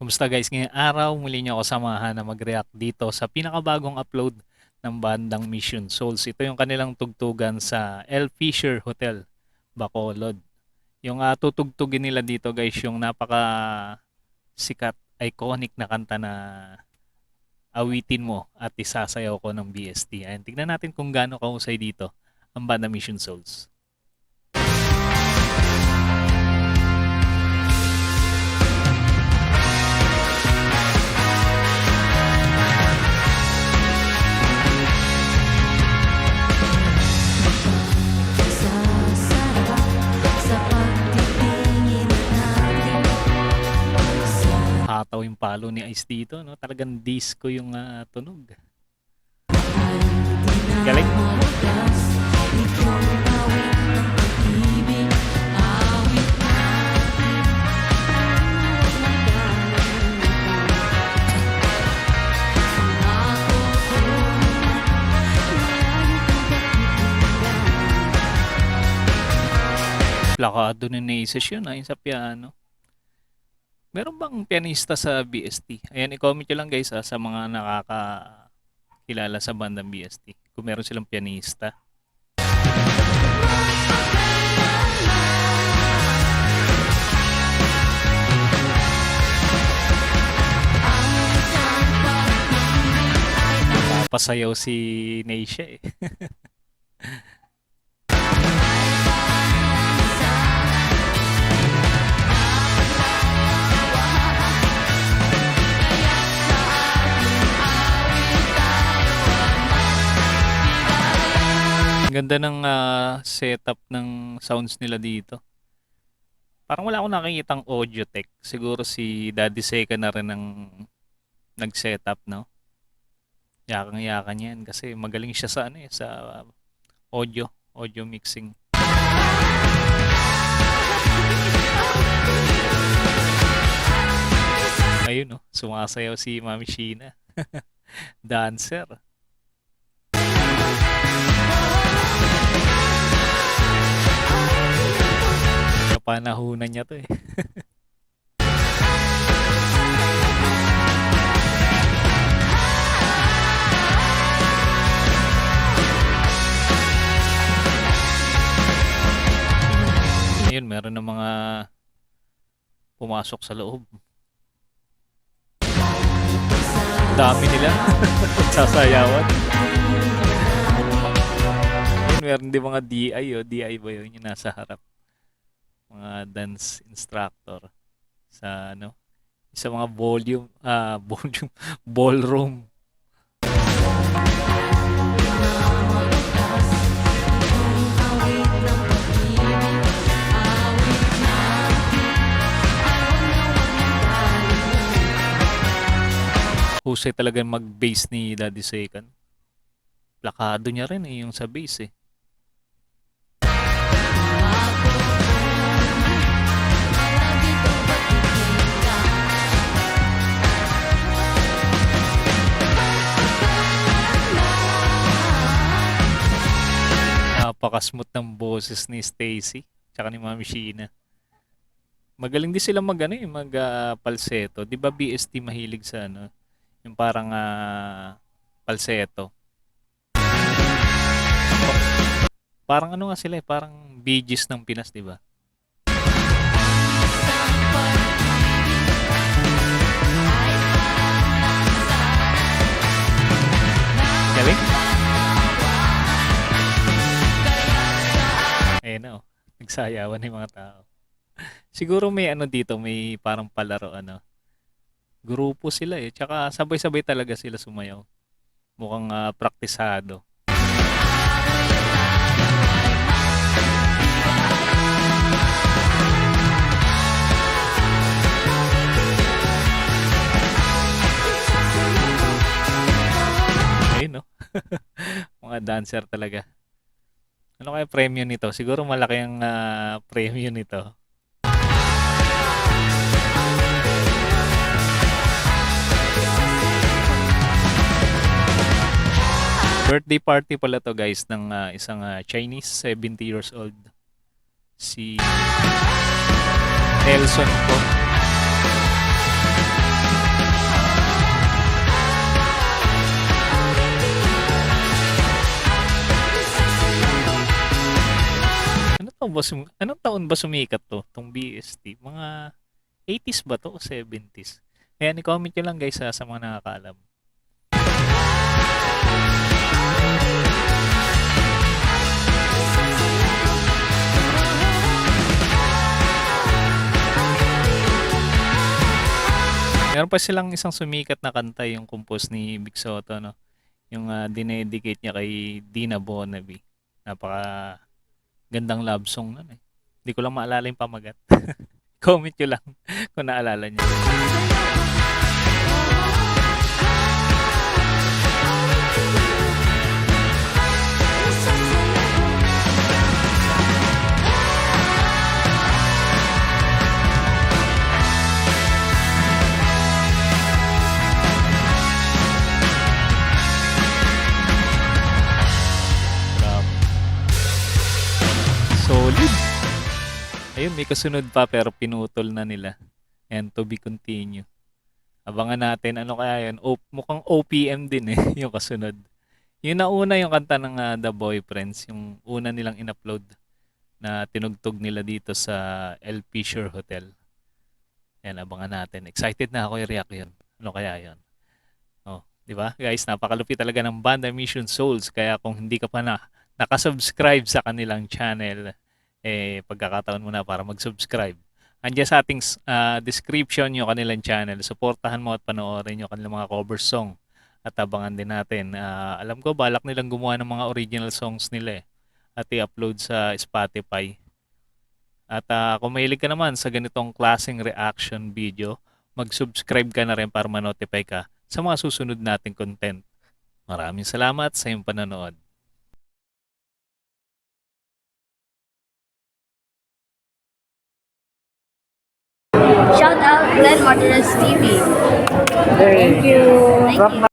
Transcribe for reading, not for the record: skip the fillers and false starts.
Kumusta guys? Ngayong araw, muli niyo ako samahan na mag-react dito sa pinakabagong upload ng bandang Mission Souls. Ito yung kanilang tugtugan sa El Fisher Hotel, Bacolod. Yung tutugtugin nila dito guys, yung napaka sikat, iconic na kanta na awitin mo at isasayaw ko ng BST. Ayan, tignan natin kung gaano kahusay dito ang bandang Mission Souls. Hataw yung palo ni Ice dito, no? Talagang disco yung tunog. Galing. Plakado ni Naces yun, yung sa piano. Meron bang pianista sa BST? Ayan, i-comment nyo lang guys sa mga nakakakilala sa bandang BST. Kung meron silang pianista. Pasayaw si Neisha eh. Ang ganda ng setup ng sounds nila dito. Parang wala akong nakikitang audio tech. Siguro si Daddy Seka na rin ang nag-setup, no? Yakang-yakan yan kasi magaling siya sa sa audio mixing. Ayun, no? Sumasayaw si Mami Sheena. Dancer. Panahunan niya to eh. Ayun, meron ng mga pumasok sa loob. Dami nila. Sasayawan. Ayun, meron din mga DI DI ba yun yung nasa harap? Mga dance instructor sa sa mga ballroom. Husay talaga mag-bass ni Daddy Second. Plakado niya rin yung sa bass eh. Napaka-smooth ng boses ni Stacy tsaka ni Mami Sheena. Magaling din sila mag falsetto. 'Di ba BST mahilig sa yung parang falsetto. Parang nga sila parang Bee Gees ng Pinas, 'di ba? Galing. Ayun nagsayawan yung mga tao. Siguro may dito, may parang palaro grupo sila eh. Tsaka sabay-sabay talaga sila sumayaw. Mukhang praktisado. Ayun mga dancer talaga. Ano kaya premium nito? Siguro malaki ang premium nito. Birthday party pala to guys ng isang Chinese 70 years old. Si Nelson po. anong taon ba sumikat 'to, 'tong BST? Mga 80s ba 'to o 70s? Ayan, i-comment niyo lang guys, sa mga nakakaalam. Meron pa silang isang sumikat na kanta, yung compose ni Vic Soto, no? Yung dinedicate niya kay Dina Bonaby. Napaka gandang love song nun eh. Hindi ko lang maalala yung pamagat. Comment nyo lang kung naalala niyo. Grabe. Solid. Ayun, may kasunod pa pero pinutol na nila. And to be continue. Abangan natin ano kaya yun. Mukhang OPM din eh, yung kasunod. Yung nauna yung kanta ng The Boyfriends, yung una nilang in-upload na tinugtog nila dito sa El Fisher Hotel. Yan, abangan natin. Excited na ako i-react yun. Ano kaya yun? Oh, di ba? Guys, napakalupit talaga ng Banda Mission Souls. Kaya kung hindi ka pa nakasubscribe sa kanilang channel, pagkakataon mo na para mag-subscribe. Andiyan sa ating description yung kanilang channel. Suportahan mo at panoorin yung kanilang mga cover song. At abangan din natin. Alam ko, balak nilang gumawa ng mga original songs nila at i-upload sa Spotify. At kung mahilig ka naman sa ganitong klaseng reaction video, mag-subscribe ka na rin para ma-notify ka sa mga susunod nating content. Maraming salamat sa iyong panonood. Shout out Glenn Martinez TV. Thank you. Thank you.